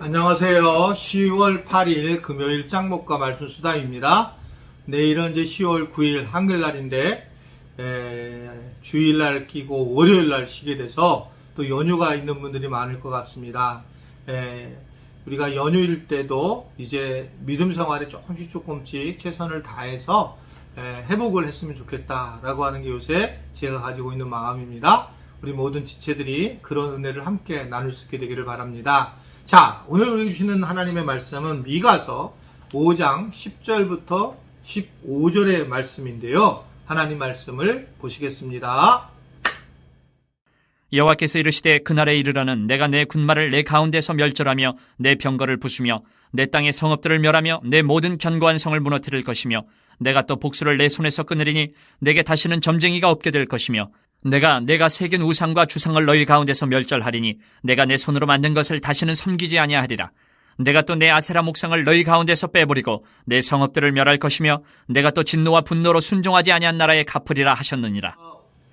안녕하세요. 10월 8일 금요일 짱목과 말씀 수다입니다. 내일은 이제 10월 9일 한글날인데 주일날 끼고 월요일날 쉬게 돼서 또 연휴가 있는 분들이 많을 것 같습니다. 우리가 연휴일 때도 이제 믿음 생활에 조금씩 최선을 다해서 회복을 했으면 좋겠다라고 하는 게 요새 제가 가지고 있는 마음입니다. 우리 모든 지체들이 그런 은혜를 함께 나눌 수 있게 되기를 바랍니다. 자, 오늘 우리 주시는 하나님의 말씀은 미가서 5장 10절부터 15절의 말씀인데요. 하나님 말씀을 보시겠습니다. 여호와께서 이르시되 그날에 이르러는 내가 내 군마를 내 가운데서 멸절하며 내 병거를 부수며 내 땅의 성읍들을 멸하며 내 모든 견고한 성을 무너뜨릴 것이며 내가 또 복수를 내 손에서 끊으리니 내게 다시는 점쟁이가 없게 될 것이며 내가 새긴 우상과 주상을 너희 가운데서 멸절하리니 내가 내 손으로 만든 것을 다시는 섬기지 아니하리라. 내가 또 내 아세라 목상을 너희 가운데서 빼버리고 내 성읍들을 멸할 것이며 내가 또 진노와 분노로 순종하지 아니한 나라에 갚으리라 하셨느니라.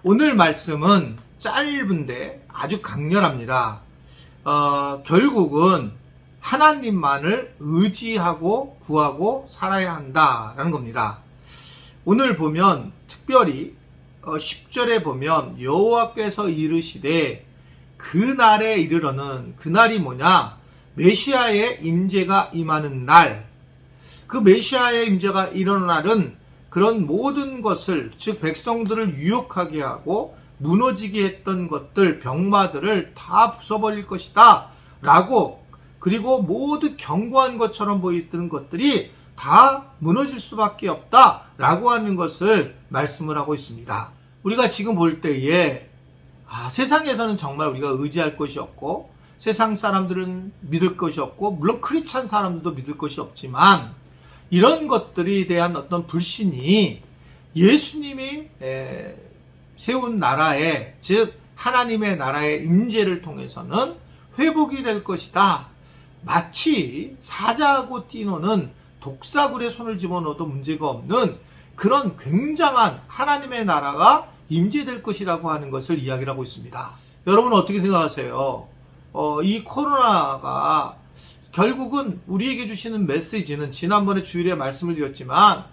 오늘 말씀은 짧은데 아주 강렬합니다. 결국은 하나님만을 의지하고 구하고 살아야 한다라는 겁니다. 오늘 보면 특별히 10절에 보면 여호와께서 이르시되 그날에 이르러는, 그날이 뭐냐? 메시아의 임재가 임하는 날. 그 메시아의 임재가 일어나는 날은 그런 모든 것을, 즉 백성들을 유혹하게 하고 무너지게 했던 것들, 병마들을 다 부숴버릴 것이다 라고, 그리고 모두 견고한 것처럼 보이던 것들이 다 무너질 수밖에 없다 라고 하는 것을 말씀을 하고 있습니다. 우리가 지금 볼 때에 세상에서는 정말 우리가 의지할 것이 없고 세상 사람들은 믿을 것이 없고 물론 크리스찬 사람들도 믿을 것이 없지만 이런 것들에 대한 어떤 불신이 예수님이 세운 나라의, 즉 하나님의 나라의 임재를 통해서는 회복이 될 것이다. 마치 사자하고 띠노는 독사굴에 손을 집어넣어도 문제가 없는 그런 굉장한 하나님의 나라가 임재될 것이라고 하는 것을 이야기를 하고 있습니다. 여러분은 어떻게 생각하세요? 이 코로나가 결국은 우리에게 주시는 메시지는 지난번에 주일에 말씀을 드렸지만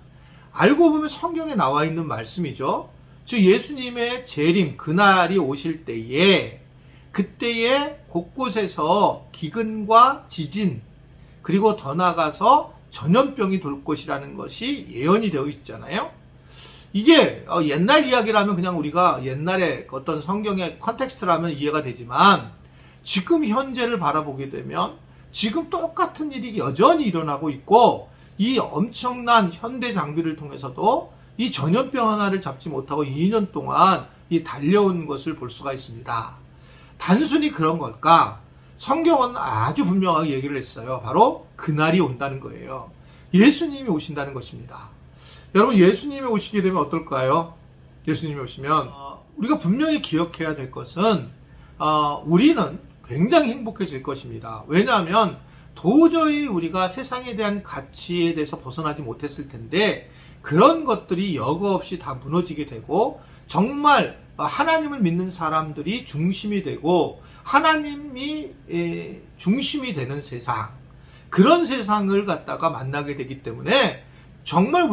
알고 보면 성경에 나와 있는 말씀이죠. 즉 예수님의 재림, 그날이 오실 때에 그때에 곳곳에서 기근과 지진, 그리고 더 나아가서 전염병이 돌 것이라는 것이 예언이 되어 있잖아요. 이게 옛날 이야기라면 그냥 우리가 옛날에 어떤 성경의 컨텍스트라면 이해가 되지만 지금 현재를 바라보게 되면 지금 똑같은 일이 여전히 일어나고 있고 이 엄청난 현대 장비를 통해서도 이 전염병 하나를 잡지 못하고 2년 동안 이 달려온 것을 볼 수가 있습니다. 단순히 그런 걸까? 성경은 아주 분명하게 얘기를 했어요. 바로 그날이 온다는 거예요. 예수님이 오신다는 것입니다. 여러분, 예수님이 오시게 되면 어떨까요? 예수님이 오시면 우리가 분명히 기억해야 될 것은 우리는 굉장히 행복해질 것입니다. 왜냐하면 도저히 우리가 세상에 대한 가치에 대해서 벗어나지 못했을 텐데 그런 것들이 여과 없이 다 무너지게 되고 정말 하나님을 믿는 사람들이 중심이 되고 하나님이 중심이 되는 세상, 그런 세상을 갖다가 만나게 되기 때문에 정말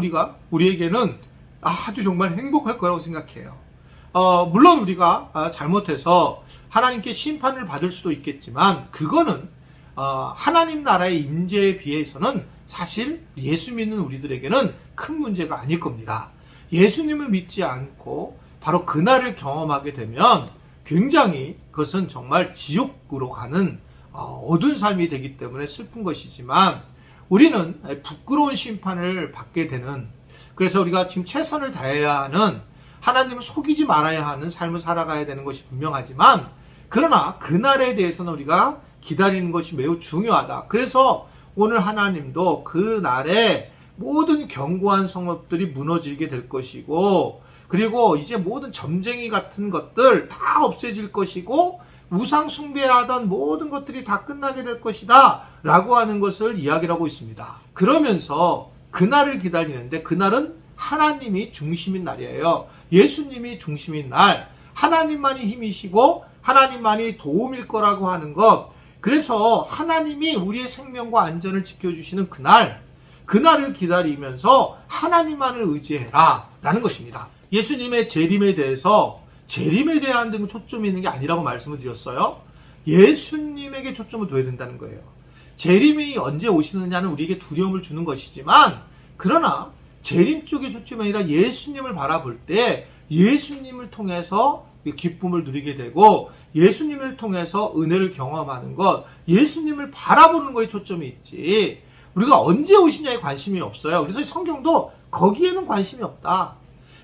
우리에게는 아주 정말 행복할 거라고 생각해요. 물론 우리가 잘못해서 하나님께 심판을 받을 수도 있겠지만 그거는 하나님 나라의 임재에 비해서는 사실 예수 믿는 우리들에게는 큰 문제가 아닐 겁니다. 예수님을 믿지 않고 바로 그날을 경험하게 되면 굉장히 그것은 정말 지옥으로 가는 어두운 삶이 되기 때문에 슬픈 것이지만 우리는 부끄러운 심판을 받게 되는, 그래서 우리가 지금 최선을 다해야 하는, 하나님을 속이지 말아야 하는 삶을 살아가야 되는 것이 분명하지만 그러나 그날에 대해서는 우리가 기다리는 것이 매우 중요하다. 그래서 오늘 하나님도 그날에 모든 견고한 성읍들이 무너지게 될 것이고 그리고 이제 모든 점쟁이 같은 것들 다 없어질 것이고 우상 숭배하던 모든 것들이 다 끝나게 될 것이다 라고 하는 것을 이야기를 하고 있습니다. 그러면서 그날을 기다리는데 그날은 하나님이 중심인 날이에요. 예수님이 중심인 날, 하나님만이 힘이시고 하나님만이 도움일 거라고 하는 것, 그래서 하나님이 우리의 생명과 안전을 지켜주시는 그날을 기다리면서 하나님만을 의지해라 라는 것입니다. 예수님의 재림에 대한 초점이 있는 게 아니라고 말씀을 드렸어요. 예수님에게 초점을 둬야 된다는 거예요. 재림이 언제 오시느냐는 우리에게 두려움을 주는 것이지만, 그러나 재림 쪽에 초점이 아니라 예수님을 바라볼 때 예수님을 통해서 기쁨을 누리게 되고, 예수님을 통해서 은혜를 경험하는 것, 예수님을 바라보는 거에 초점이 있지, 우리가 언제 오시냐에 관심이 없어요. 그래서 성경도 거기에는 관심이 없다.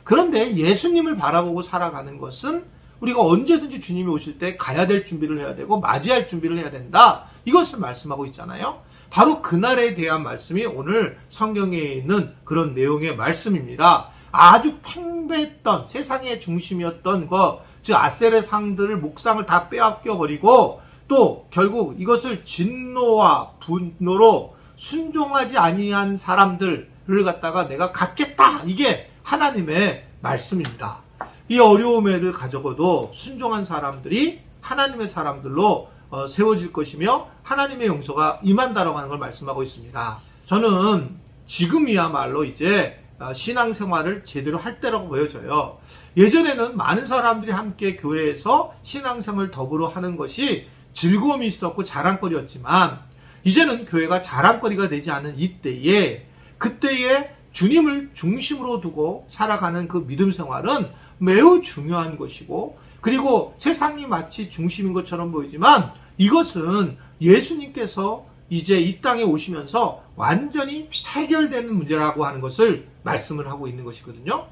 그런데 예수님을 바라보고 살아가는 것은 우리가 언제든지 주님이 오실 때 가야 될 준비를 해야 되고 맞이할 준비를 해야 된다. 이것을 말씀하고 있잖아요. 바로 그날에 대한 말씀이 오늘 성경에 있는 그런 내용의 말씀입니다. 아주 팽배했던 세상의 중심이었던 즉 아셀의 상들을 목상을 다 빼앗겨 버리고, 또 결국 이것을 진노와 분노로 순종하지 아니한 사람들을 갖다가 내가 갖겠다. 이게 하나님의 말씀입니다. 이 어려움을 가져고도 순종한 사람들이 하나님의 사람들로 세워질 것이며 하나님의 용서가 임한다라고 하는 걸 말씀하고 있습니다. 저는 지금이야말로 이제 신앙생활을 제대로 할 때라고 보여져요. 예전에는 많은 사람들이 함께 교회에서 신앙생활을 더불어 하는 것이 즐거움이 있었고 자랑거리였지만, 이제는 교회가 자랑거리가 되지 않은 그때에 주님을 중심으로 두고 살아가는 그 믿음 생활은 매우 중요한 것이고, 그리고 세상이 마치 중심인 것처럼 보이지만 이것은 예수님께서 이제 이 땅에 오시면서 완전히 해결되는 문제라고 하는 것을 말씀을 하고 있는 것이거든요.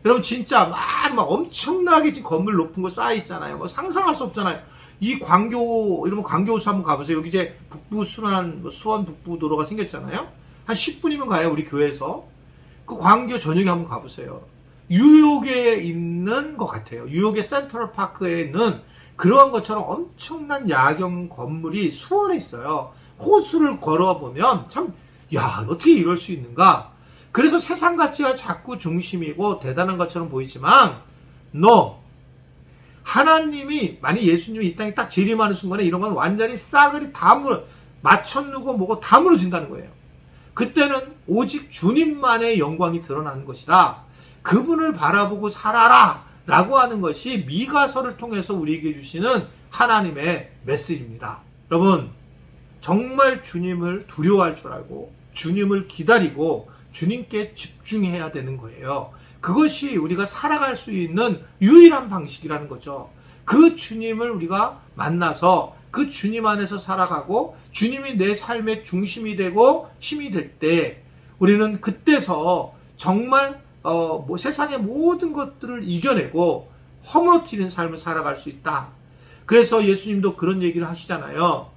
여러분, 진짜 막 엄청나게 지금 건물 높은 거 쌓여 있잖아요. 뭐 상상할 수 없잖아요. 이 여러분 광교호수 한번 가보세요. 여기 이제 북부 수원 북부 도로가 생겼잖아요. 한 10분이면 가요, 우리 교회에서. 그 광교 전역에 한번 가보세요. 뉴욕에 있는 것 같아요. 뉴욕의 센트럴 파크에 있는 그러한 것처럼 엄청난 야경 건물이 수원에 있어요. 호수를 걸어보면 참, 어떻게 이럴 수 있는가? 그래서 세상 가치가 자꾸 중심이고 대단한 것처럼 보이지만, 하나님이, 만약 예수님이 이 땅에 딱 재림하는 순간에 이런 건 완전히 싸그리 다 맞춰누고 뭐고 다 무너진다는 거예요. 그때는 오직 주님만의 영광이 드러나는 것이라, 그분을 바라보고 살아라 라고 하는 것이 미가서를 통해서 우리에게 주시는 하나님의 메시지입니다. 여러분, 정말 주님을 두려워할 줄 알고 주님을 기다리고 주님께 집중해야 되는 거예요. 그것이 우리가 살아갈 수 있는 유일한 방식이라는 거죠. 그 주님을 우리가 만나서 그 주님 안에서 살아가고 주님이 내 삶의 중심이 되고 힘이 될 때, 우리는 그때서 정말 세상의 모든 것들을 이겨내고 허물어뜨리는 삶을 살아갈 수 있다. 그래서 예수님도 그런 얘기를 하시잖아요.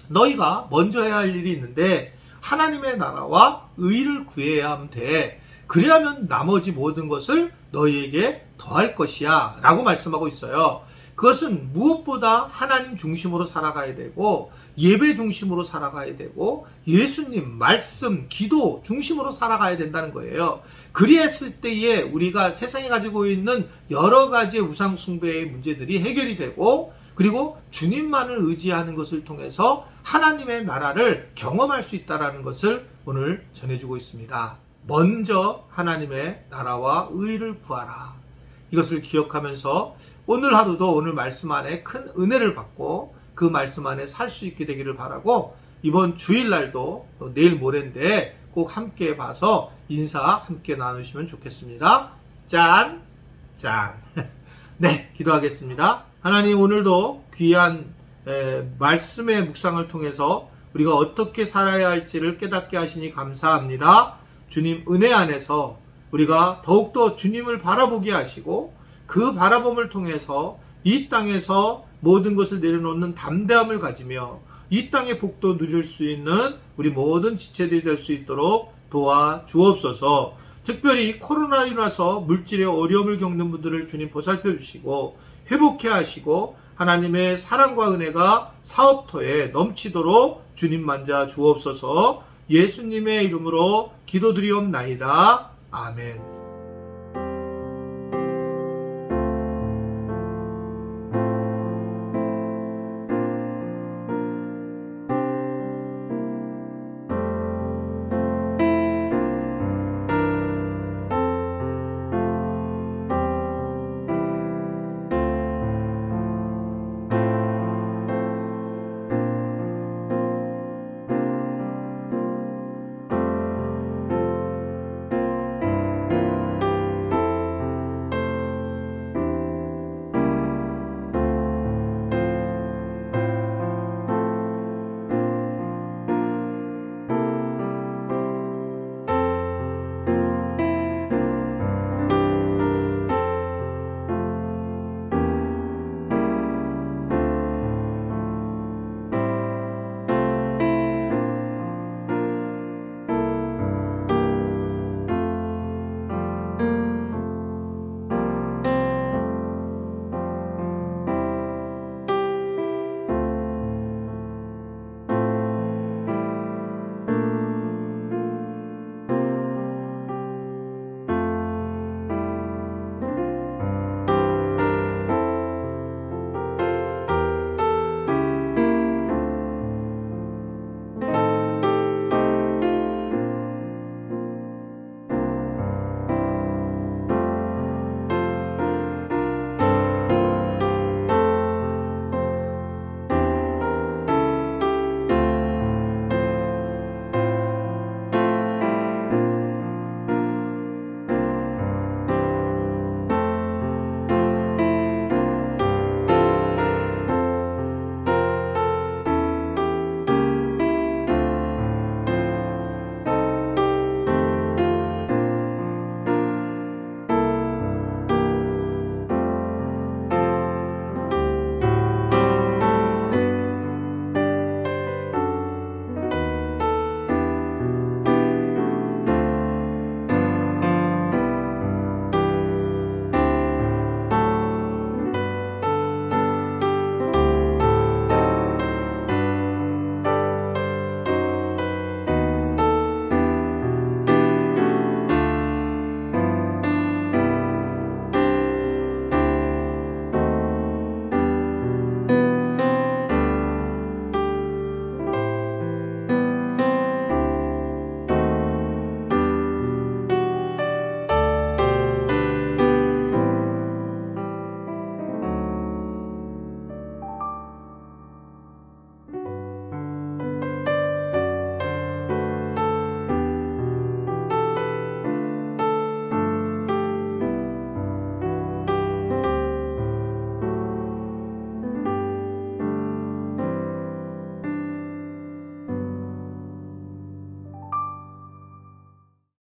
너희가 먼저 해야 할 일이 있는데 하나님의 나라와 의를 구해야 하면 돼. 그래야면 나머지 모든 것을 너희에게 더할 것이야 라고 말씀하고 있어요. 그것은 무엇보다 하나님 중심으로 살아가야 되고, 예배 중심으로 살아가야 되고, 예수님, 말씀, 기도 중심으로 살아가야 된다는 거예요. 그리했을 때에 우리가 세상에 가지고 있는 여러 가지 우상 숭배의 문제들이 해결이 되고, 그리고 주님만을 의지하는 것을 통해서 하나님의 나라를 경험할 수 있다는 것을 오늘 전해주고 있습니다. 먼저 하나님의 나라와 의를 구하라. 이것을 기억하면서 오늘 하루도 오늘 말씀 안에 큰 은혜를 받고 그 말씀 안에 살 수 있게 되기를 바라고, 이번 주일날도 내일 모레인데 꼭 함께 봐서 인사 함께 나누시면 좋겠습니다. 짠! 네, 기도하겠습니다. 하나님, 오늘도 귀한 말씀의 묵상을 통해서 우리가 어떻게 살아야 할지를 깨닫게 하시니 감사합니다. 주님 은혜 안에서 우리가 더욱더 주님을 바라보게 하시고, 그 바라봄을 통해서 이 땅에서 모든 것을 내려놓는 담대함을 가지며 이 땅의 복도 누릴 수 있는 우리 모든 지체들이 될 수 있도록 도와 주옵소서. 특별히 코로나로 인해서 물질의 어려움을 겪는 분들을 주님 보살펴 주시고 회복해 하시고, 하나님의 사랑과 은혜가 사업터에 넘치도록 주님 만져 주옵소서. 예수님의 이름으로 기도드리옵나이다. 아멘.